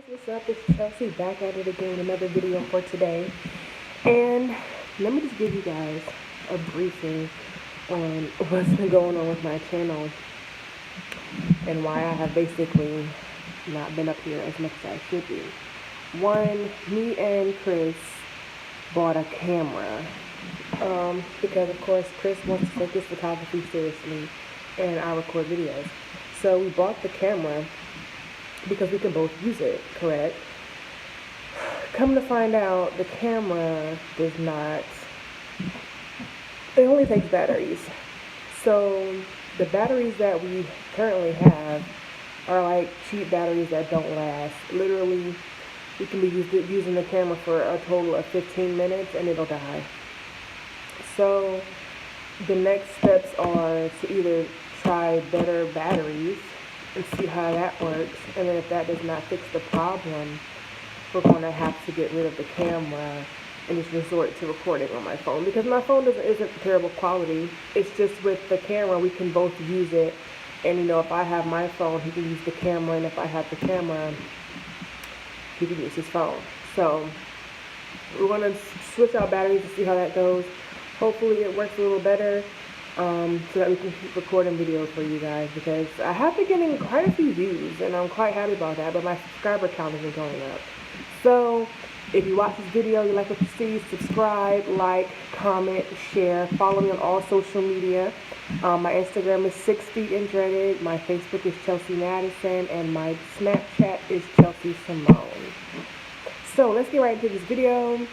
What's up? It's Chelsea back at it again with another video for today. And let me just give you guys a briefing on what's been going on with my channel and why I have basically not been up here as much as I should be. One, me and Chris bought a camera because of course Chris wants to take his photography seriously and I record videos. So we bought the camera because we can both use it, correct? Come to find out, the camera does not, it only takes batteries. So the batteries that we currently have are like cheap batteries that don't last. Literally, we can be using the camera for a total of 15 minutes and it'll die. So the next steps are to either try better batteries and see how that works, and then if that does not fix the problem, we're going to have to get rid of the camera and just resort to recording on my phone, because my phone isn't terrible quality. It's just with the camera we can both use it, and you know, if I have my phone he can use the camera, and if I have the camera he can use his phone. So we're going to switch out batteries to see how that goes. Hopefully it works a little better, so that we can keep recording videos for you guys, because I have been getting quite a few views and I'm quite happy about that, but my subscriber count isn't going up. So if you watch this video, you like what you see, subscribe, like, comment, share, follow me on all social media. My Instagram is 6 feet and dreaded, my Facebook is Chelsea Madison, and my Snapchat is chelseasimone. So let's get right into this video.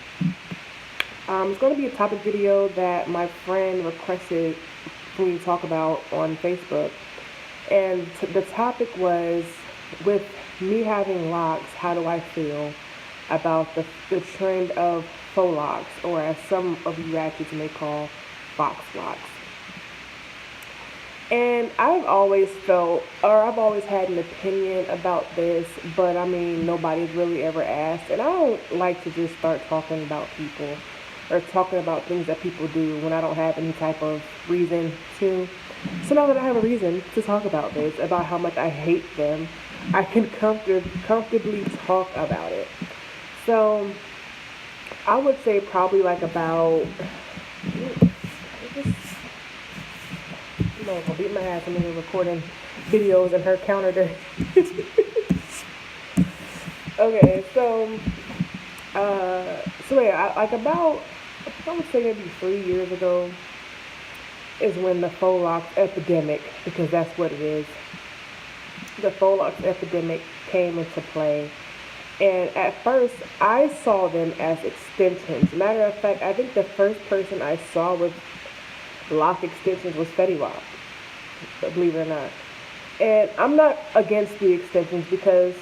It's going to be a topic video that my friend requested for me to talk about on Facebook. And the topic was, with me having locks, how do I feel about the trend of faux locks, or as some of you ratchets may call, box locks. And I've always felt, or I've always had an opinion about this, but I mean, nobody's really ever asked. And I don't like to just start talking about people or talking about things that people do when I don't have any type of reason to. So now that I have a reason to talk about this, about how much I hate them, I can comfortably talk about it. So I would say probably like about, I'm gonna beat my ass. I'm gonna recording videos and her counter there. Okay, so yeah, like about, I would say maybe 3 years ago is when the faux locks epidemic, because that's what it is, the faux locks epidemic came into play. And at first I saw them as extensions. Matter of fact, I think the first person I saw with lock extensions was Fetty Wap, believe it or not. And I'm not against the extensions, because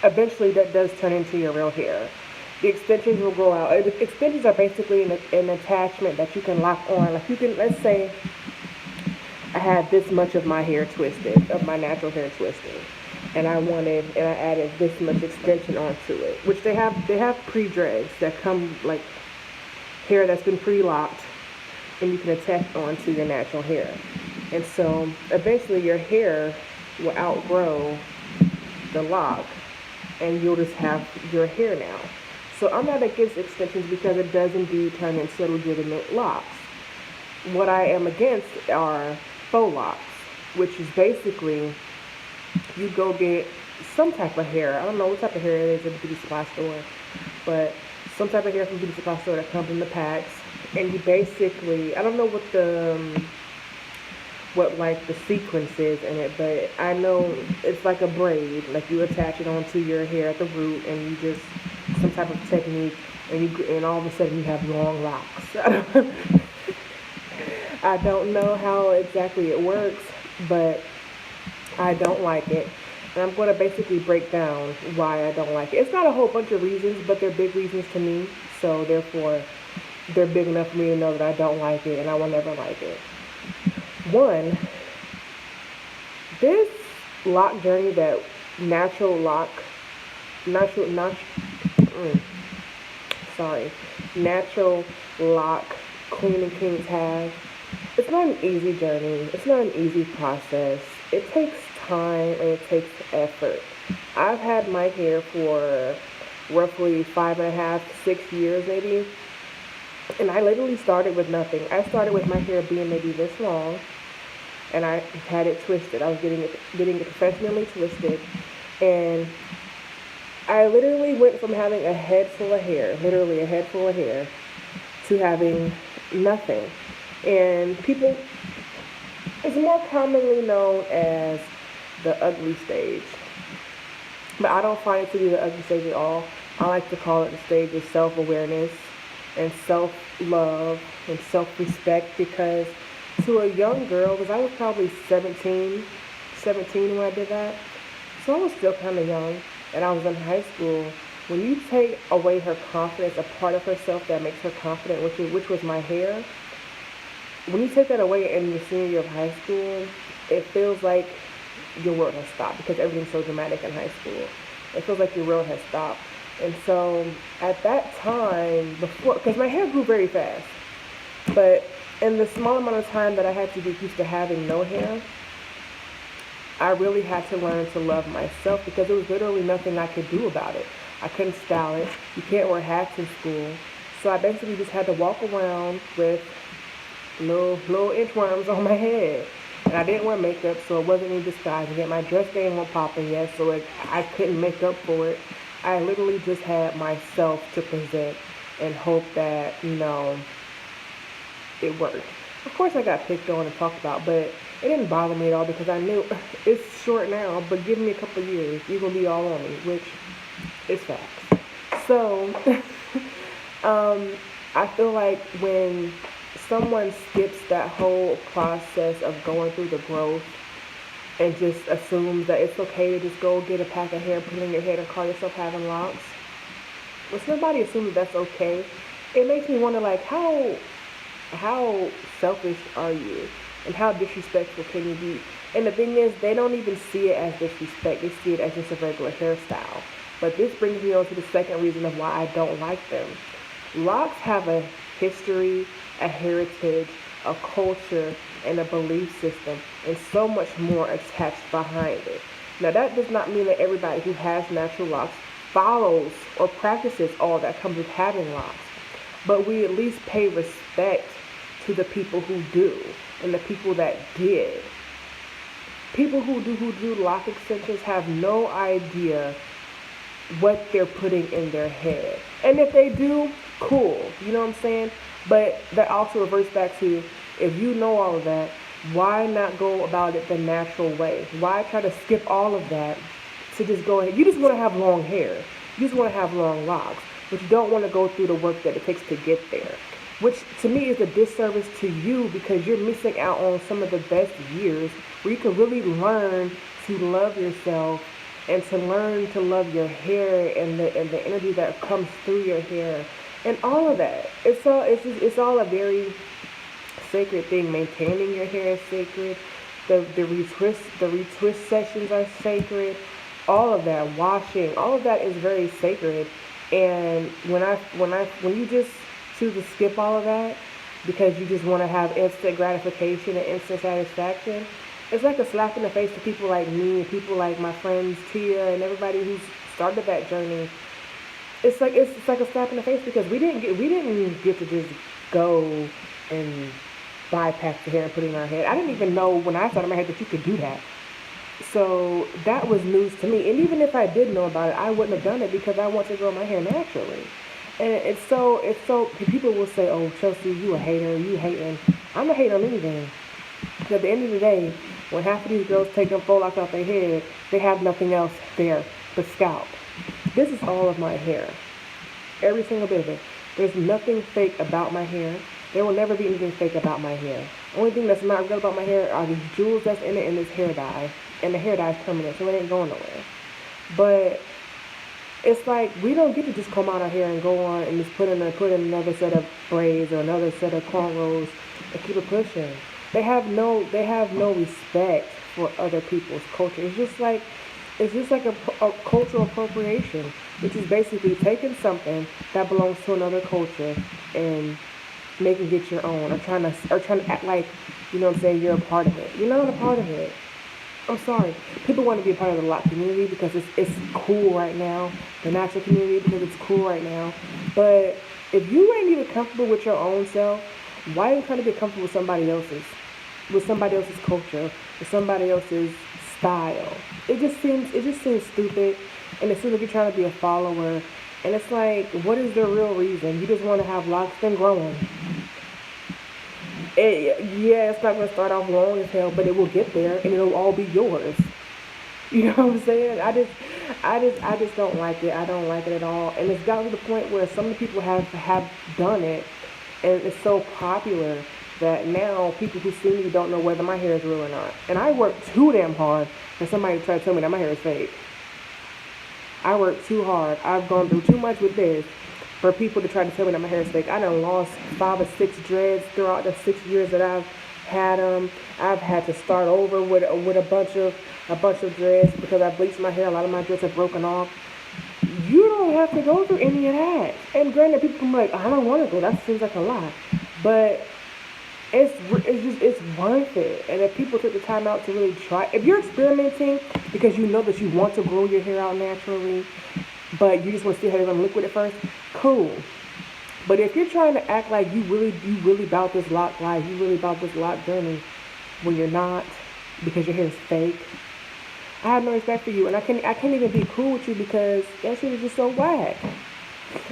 eventually that does turn into your real hair. The extensions will grow out. Extensions are basically an attachment that you can lock on. Like you can, let's say I had this much of my hair twisted, of my natural hair twisted, and I added this much extension onto it, which they have pre-dreads that come, like hair that's been pre-locked, and you can attach onto your natural hair. And so eventually your hair will outgrow the lock and you'll just have your hair now. So I'm not against extensions, because it does indeed turn into legitimate locks. What I am against are faux locks, which is basically you go get some type of hair. I don't know what type of hair it is at the beauty supply store, but some type of hair from the beauty supply store that comes in the packs, and you basically, I don't know what like the sequence is in it, but I know it's like a braid. Like you attach it onto your hair at the root, and you just, some type of technique, and all of a sudden you have long locks. I don't know how exactly it works, but I don't like it. And I'm going to basically break down why I don't like it. It's not a whole bunch of reasons, but they're big reasons to me. So therefore, they're big enough for me to know that I don't like it and I will never like it. One, this lock journey that natural lock cleaning kings have, it's not an easy journey. It's not an easy process. It takes time and it takes effort. I've had my hair for roughly 5.5, 6 years maybe. And I literally started with nothing. I started with my hair being maybe this long, and I had it twisted. I was getting it professionally twisted, and I literally went from having a head full of hair, literally a head full of hair, to having nothing. And people, it's more commonly known as the ugly stage. But I don't find it to be the ugly stage at all. I like to call it the stage of self-awareness and self-love and self-respect, because to a young girl, because I was probably 17 when I did that, so I was still kind of young, and I was in high school. When you take away her confidence, a part of herself that makes her confident, which was my hair, when you take that away in your senior year of high school, it feels like your world has stopped, because everything's so dramatic in high school. It feels like your world has stopped. And so at that time, before, because my hair grew very fast, but in the small amount of time that I had to get used to having no hair, I really had to learn to love myself, because there was literally nothing I could do about it. I couldn't style it. You can't wear hats in school. So I basically just had to walk around with little inchworms on my head. And I didn't wear makeup, so it wasn't any disguise. Yet my dress game wasn't popping yet, so I couldn't make up for it. I literally just had myself to present and hope that, it worked. Of course I got picked on and talked about, but it didn't bother me at all, because I knew it's short now, but give me a couple years, you're going to be all on me, which is facts. So, I feel like when someone skips that whole process of going through the growth and just assumes that it's okay to just go get a pack of hair, put it in your head, and call yourself having locks, when somebody assumes that's okay, it makes me wonder, like, how selfish are you, and how disrespectful can you be? And the thing is, they don't even see it as disrespect. They see it as just a regular hairstyle. But this brings me on to the second reason of why I don't like them. Locks have a history, a heritage, a culture, and a belief system, and so much more attached behind it. Now, that does not mean that everybody who has natural locks follows or practices all that comes with having locks, but we at least pay respect to the people who do and the people that did. People who do lock extensions have no idea what they're putting in their head. And if they do, cool. You know what I'm saying? But that also reverts back to, if you know all of that, why not go about it the natural way? Why try to skip all of that to just go ahead? You just want to have long hair. You just want to have long locks, but you don't want to go through the work that it takes to get there, which to me is a disservice to you, because you're missing out on some of the best years where you can really learn to love yourself and to learn to love your hair and the energy that comes through your hair and all of that. It's all a very sacred thing. Maintaining your hair is sacred. The retwist sessions are sacred. All of that, washing, all of that is very sacred. And when you just choose to skip all of that because you just want to have instant gratification and instant satisfaction, it's like a slap in the face to people like me and people like my friends Tia and everybody who's started that journey. It's like a slap in the face, because we didn't get to just go and buy packs of hair and put it in our head. I didn't even know when I started my hair that you could do that. So that was news to me. And even if I did know about it, I wouldn't have done it, because I want to grow my hair naturally. And it's so people will say, "Oh, Chelsea, you a hater, you hating." I'm a hater on anything. Because at the end of the day, when half of these girls take them faux locks off their head, they have nothing else there but scalp. This is all of my hair. Every single bit of it. There's nothing fake about my hair. There will never be anything fake about my hair. The only thing that's not real about my hair are these jewels that's in it and this hair dye. And the hair dye is permanent, so it ain't going nowhere. But it's like, we don't get to just comb out our hair and go on and just put in another set of braids or another set of cornrows and keep it pushing. They have no respect for other people's culture. It's just like a cultural appropriation, which is basically taking something that belongs to another culture and making it your own, or trying to act like, you know what I'm saying, you're a part of it. You're not a part of it. I'm sorry. People want to be a part of the lock community because it's cool right now. The natural community because it's cool right now. But if you ain't even comfortable with your own self, why are you trying to get comfortable with somebody else's? With somebody else's culture, with somebody else's style. It just seems stupid, and it seems like you're trying to be a follower. And it's like, what is the real reason? You just want to have locks, then grow them. Yeah, it's not gonna start off long as hell, but it will get there, and it'll all be yours. You know what I'm saying? I just don't like it. I don't like it at all. And it's gotten to the point where some of the people have done it, and it's so popular that now people who see me don't know whether my hair is real or not. And I work too damn hard for somebody to try to tell me that my hair is fake. I work too hard. I've gone through too much with this for people to try to tell me that my hair is fake. I done lost 5 or 6 dreads throughout the 6 years that I've had them. I've had to start over with a bunch of dreads because I bleached my hair. A lot of my dreads have broken off. You don't have to go through any of that. And granted, people can be like, I don't want to go. That seems like a lot, but it's worth it. And if people took the time out to really try, if you're experimenting because you know that you want to grow your hair out naturally, but you just want to see how you're gonna look with it first, cool. But if you're trying to act like you really about this lock life, you really about this lock journey, when you're not, because your hair is fake, I have no respect for you, and I can't even be cool with you because that shit is just so whack.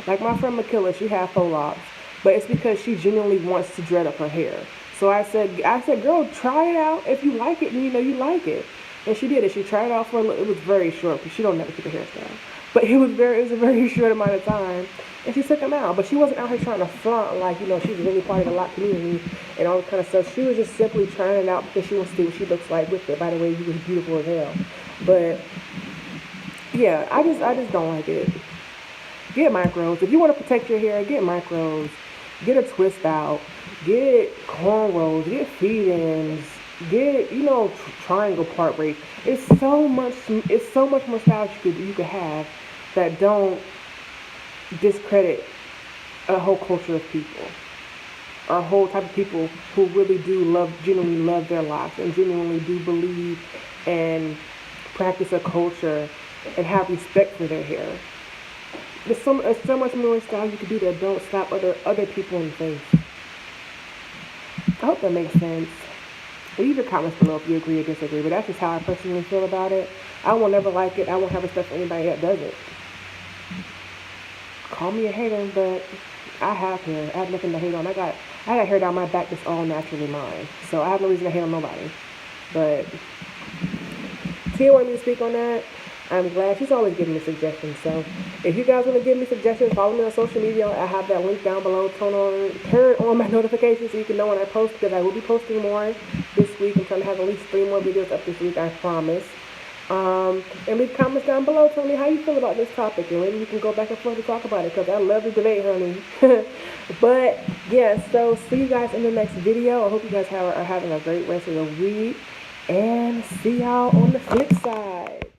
Like my friend Makilla, she had faux locks, but it's because she genuinely wants to dread up her hair. So I said, girl, try it out. If you like it, then you know you like it. And she did it. She tried it out for a little. It was very short because she don't never keep her hairstyle. But it was a very short amount of time, and she took them out. But she wasn't out here trying to flaunt like she's really part of the lock community and all that kind of stuff. She was just simply trying it out because she wants to see what she looks like with it. By the way, you was beautiful as hell. But yeah, I just don't like it. Get micros. If you want to protect your hair, get micros. Get a twist out. Get cornrows. Get feed-ins. Get triangle part breaks. It's so much. It's so much more styles you could have that don't discredit a whole culture of people, or a whole type of people who really do genuinely love their locks and genuinely do believe and practice a culture and have respect for their hair. There's so much more styles you can do that don't slap other people in the face. I hope that makes sense. Leave your comments below if you agree or disagree, but that's just how I personally feel about it. I will never like it. I won't have respect for anybody that does it. Call me a hater, but I have hair. I have nothing to hate on. I got hair down my back that's all naturally mine, so I have no reason to hate on nobody. But Tia wanted me to speak on that. I'm glad. She's always giving me suggestions. So if you guys want to give me suggestions, follow me on social media. I have that link down below. Turn on my notifications so you can know when I post, because I will be posting more this week. I'm trying to have at least 3 more videos up this week, I promise. And leave comments down below. Tell me how you feel about this topic, and maybe we can go back and forth to talk about it, because I love to debate, honey. But yeah, so see you guys in the next video. I hope you guys are having a great rest of the week, and see y'all on the flip side.